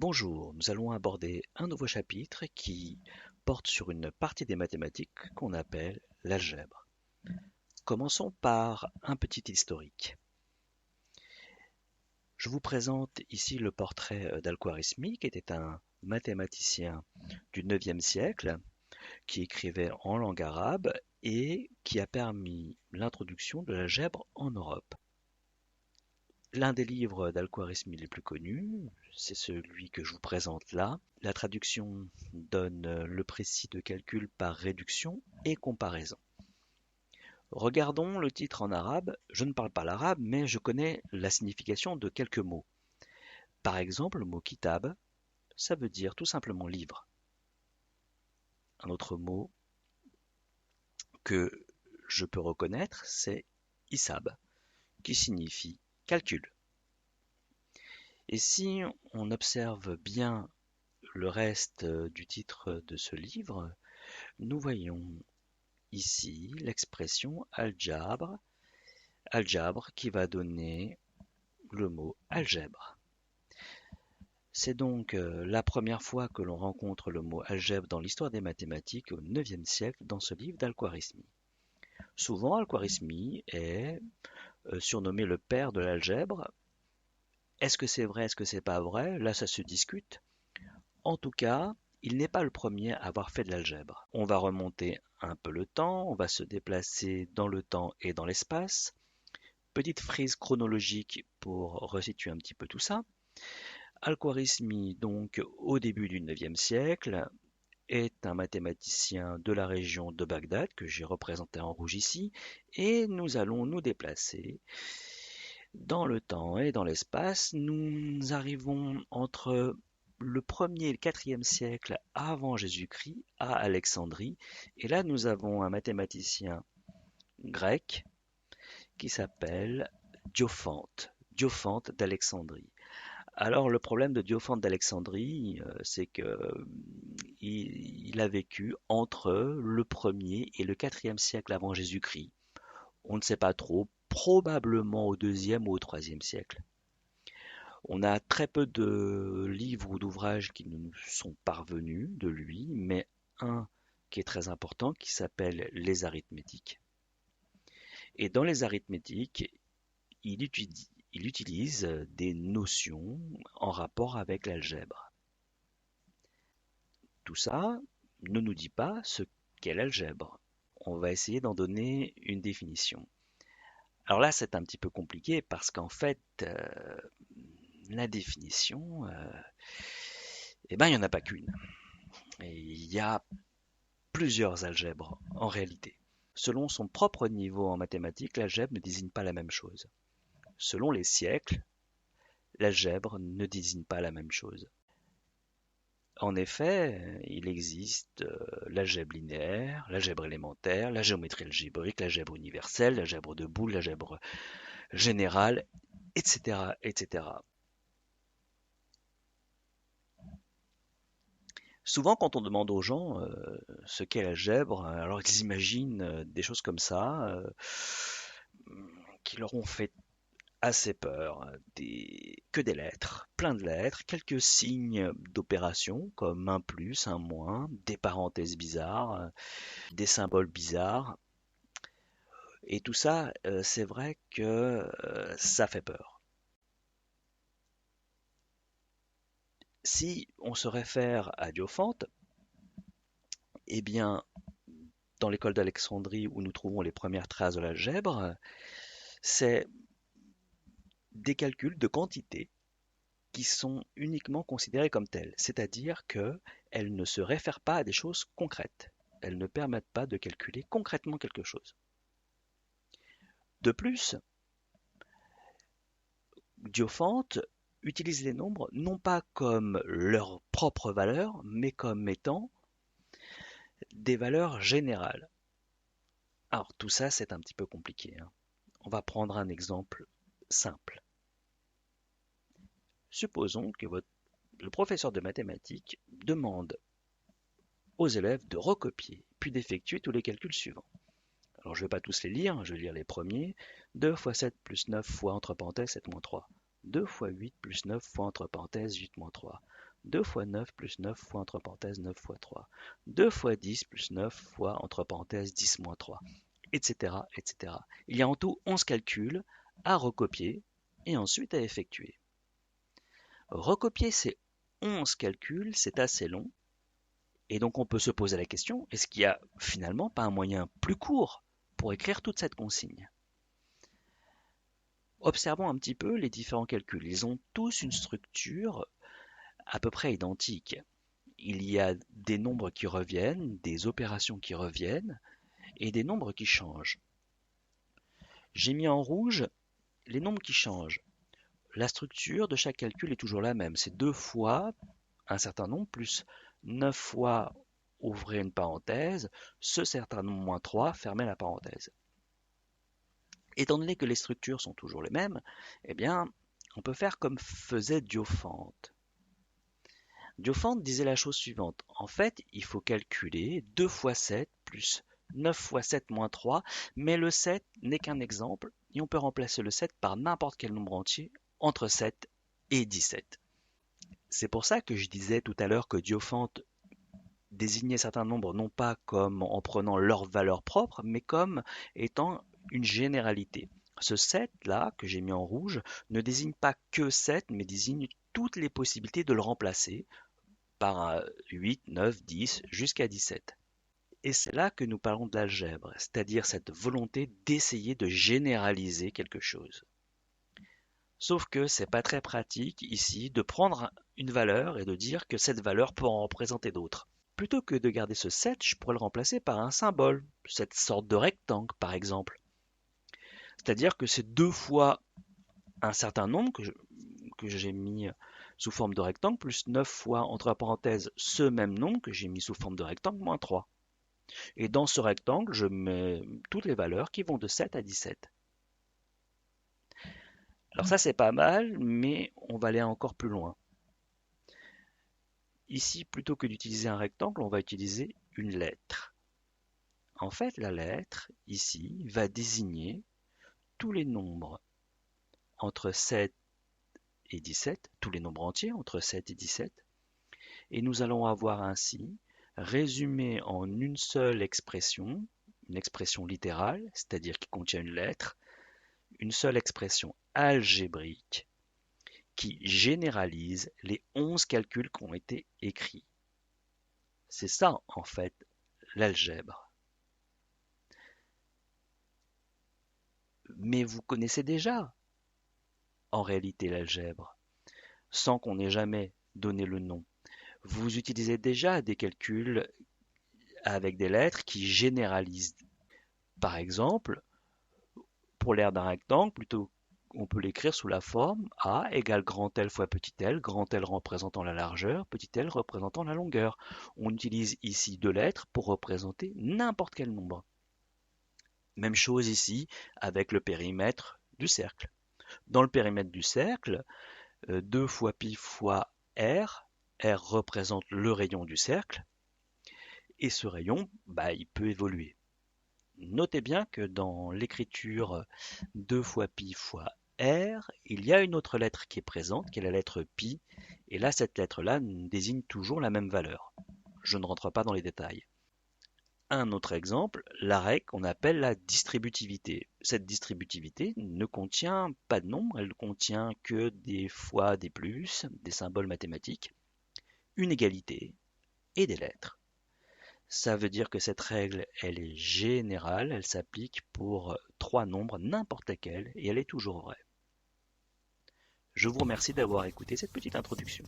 Bonjour, nous allons aborder un nouveau chapitre qui porte sur une partie des mathématiques qu'on appelle l'algèbre. Commençons par un petit historique. Je vous présente ici le portrait d'Al-Khwarizmi, qui était un mathématicien du 9e siècle, qui écrivait en langue arabe et qui a permis l'introduction de l'algèbre en Europe. L'un des livres d'Al-Khwarizmi les plus connus, c'est celui que je vous présente là. La traduction donne le précis de calcul par réduction et comparaison. Regardons le titre en arabe. Je ne parle pas l'arabe, mais je connais la signification de quelques mots. Par exemple, le mot kitab, ça veut dire tout simplement livre. Un autre mot que je peux reconnaître, c'est hisab, qui signifie calcul. Et si on observe bien le reste du titre de ce livre, nous voyons ici l'expression aljabre, qui va donner le mot algèbre. C'est donc la première fois que l'on rencontre le mot algèbre dans l'histoire des mathématiques au IXe siècle dans ce livre d'Al-Khwarizmi. Souvent, Al-Khwarizmi est surnommé le père de l'algèbre. Est-ce que c'est vrai, est-ce que c'est pas vrai? Là, ça se discute. En tout cas, il n'est pas le premier à avoir fait de l'algèbre. On va remonter un peu le temps, on va se déplacer dans le temps et dans l'espace. Petite frise chronologique pour resituer un petit peu tout ça. Al-Khwarizmi, donc au début du IXe siècle, est un mathématicien de la région de Bagdad, que j'ai représenté en rouge ici, et nous allons nous déplacer dans le temps et dans l'espace. Nous arrivons entre le 1er et le 4e siècle avant Jésus-Christ à Alexandrie, et là nous avons un mathématicien grec qui s'appelle Diophante d'Alexandrie. Alors le problème de Diophante d'Alexandrie, c'est que il a vécu entre le 1er et le 4e siècle avant Jésus-Christ. On ne sait pas trop, probablement au 2e ou au 3e siècle. On a très peu de livres ou d'ouvrages qui nous sont parvenus de lui, mais un qui est très important qui s'appelle Les arithmétiques. Et dans les arithmétiques, il utilise des notions en rapport avec l'algèbre. Tout ça ne nous dit pas ce qu'est l'algèbre. On va essayer d'en donner une définition. Alors là, c'est un petit peu compliqué parce qu'en fait, la définition, il n'y en a pas qu'une. Et il y a plusieurs algèbres en réalité. Selon son propre niveau en mathématiques, l'algèbre ne désigne pas la même chose. Selon les siècles, l'algèbre ne désigne pas la même chose. En effet, il existe l'algèbre linéaire, l'algèbre élémentaire, la géométrie algébrique, l'algèbre universelle, l'algèbre de Boole, l'algèbre générale, etc., etc. Souvent, quand on demande aux gens ce qu'est l'algèbre, alors ils imaginent des choses comme ça, qui leur ont fait assez peur. Que des lettres, plein de lettres, quelques signes d'opération comme un plus, un moins, des parenthèses bizarres, des symboles bizarres. Et tout ça, c'est vrai que ça fait peur. Si on se réfère à Diophante, eh bien, dans l'école d'Alexandrie où nous trouvons les premières traces de l'algèbre, c'est des calculs de quantité qui sont uniquement considérés comme tels, c'est-à-dire qu'elles ne se réfèrent pas à des choses concrètes. Elles ne permettent pas de calculer concrètement quelque chose. De plus, Diophante utilise les nombres non pas comme leur propre valeur, mais comme étant des valeurs générales. Alors tout ça, c'est un petit peu compliqué, hein. On va prendre un exemple simple. Supposons que le professeur de mathématiques demande aux élèves de recopier, puis d'effectuer tous les calculs suivants. Alors je ne vais pas tous les lire, je vais lire les premiers. 2 fois 7 plus 9 fois entre parenthèses 7 moins 3. 2 fois 8 plus 9 fois entre parenthèses 8 moins 3. 2 fois 9 plus 9 fois entre parenthèses 9 fois 3. 2 fois 10 plus 9 fois entre parenthèses 10 moins 3, etc., etc. Il y a en tout 11 calculs à recopier et ensuite à effectuer. Recopier ces 11 calculs, c'est assez long, et donc on peut se poser la question, est-ce qu'il n'y a finalement pas un moyen plus court pour écrire toute cette consigne? Observons un petit peu les différents calculs. Ils ont tous une structure à peu près identique. Il y a des nombres qui reviennent, des opérations qui reviennent, et des nombres qui changent. J'ai mis en rouge les nombres qui changent. La structure de chaque calcul est toujours la même. C'est 2 fois un certain nombre plus 9 fois, ouvrez une parenthèse, ce certain nombre moins 3, fermez la parenthèse. Étant donné que les structures sont toujours les mêmes, eh bien, on peut faire comme faisait Diophante. Diophante disait la chose suivante. En fait, il faut calculer 2 fois 7 plus 9 fois 7 moins 3, mais le 7 n'est qu'un exemple, et on peut remplacer le 7 par n'importe quel nombre entier entre 7 et 17. C'est pour ça que je disais tout à l'heure que Diophante désignait certains nombres non pas comme en prenant leur valeur propre, mais comme étant une généralité. Ce 7 là, que j'ai mis en rouge, ne désigne pas que 7, mais désigne toutes les possibilités de le remplacer par 8, 9, 10 jusqu'à 17. Et c'est là que nous parlons de l'algèbre, c'est-à-dire cette volonté d'essayer de généraliser quelque chose. Sauf que c'est pas très pratique ici de prendre une valeur et de dire que cette valeur peut en représenter d'autres. Plutôt que de garder ce 7, je pourrais le remplacer par un symbole, cette sorte de rectangle par exemple. C'est-à-dire que c'est 2 fois un certain nombre que j'ai mis sous forme de rectangle, plus 9 fois, entre parenthèses, ce même nombre que j'ai mis sous forme de rectangle, moins 3. Et dans ce rectangle, je mets toutes les valeurs qui vont de 7 à 17. Alors ça, c'est pas mal, mais on va aller encore plus loin. Ici, plutôt que d'utiliser un rectangle, on va utiliser une lettre. En fait, la lettre, ici, va désigner tous les nombres entre 7 et 17, tous les nombres entiers entre 7 et 17, et nous allons avoir ainsi résumé en une seule expression, une expression littérale, c'est-à-dire qui contient une lettre, une seule expression algébrique qui généralise les 11 calculs qui ont été écrits. C'est ça, en fait, l'algèbre. Mais vous connaissez déjà, en réalité, l'algèbre, sans qu'on ait jamais donné le nom. Vous utilisez déjà des calculs avec des lettres qui généralisent. Par exemple, pour l'aire d'un rectangle, plutôt on peut l'écrire sous la forme A égale grand L fois petit l, grand L représentant la largeur, petit l représentant la longueur. On utilise ici deux lettres pour représenter n'importe quel nombre. Même chose ici avec le périmètre du cercle. Dans le périmètre du cercle, 2 fois pi fois r, r représente le rayon du cercle, et ce rayon, il peut évoluer. Notez bien que dans l'écriture 2 fois pi fois r, il y a une autre lettre qui est présente, qui est la lettre pi, et là cette lettre-là désigne toujours la même valeur. Je ne rentre pas dans les détails. Un autre exemple, la règle qu'on appelle la distributivité. Cette distributivité ne contient pas de nombre, elle ne contient que des fois, des plus, des symboles mathématiques, une égalité et des lettres. Ça veut dire que cette règle, elle est générale, elle s'applique pour trois nombres, n'importe lesquels, et elle est toujours vraie. Je vous remercie d'avoir écouté cette petite introduction.